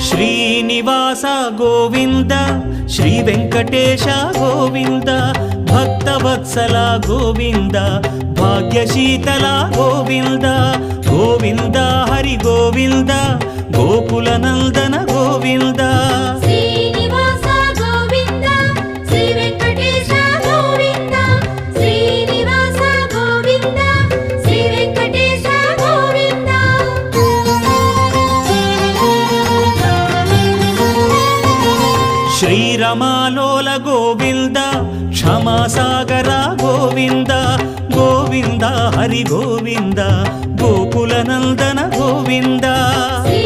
Srinivasa Govinda Shri Venkatesha Govinda Bhaktavatsala Govinda భాగ్యశీతల Govinda Govinda Hari Govinda Gokula Nandana Govinda Srinivasa Govinda Shri Venkatesha Govinda Srinivasa Govinda Shri Venkatesha Govinda శ్రీరమాలోల Govinda క్షమాసాగర Govinda Govinda Hari Govinda Gokula Nandana Govinda Shri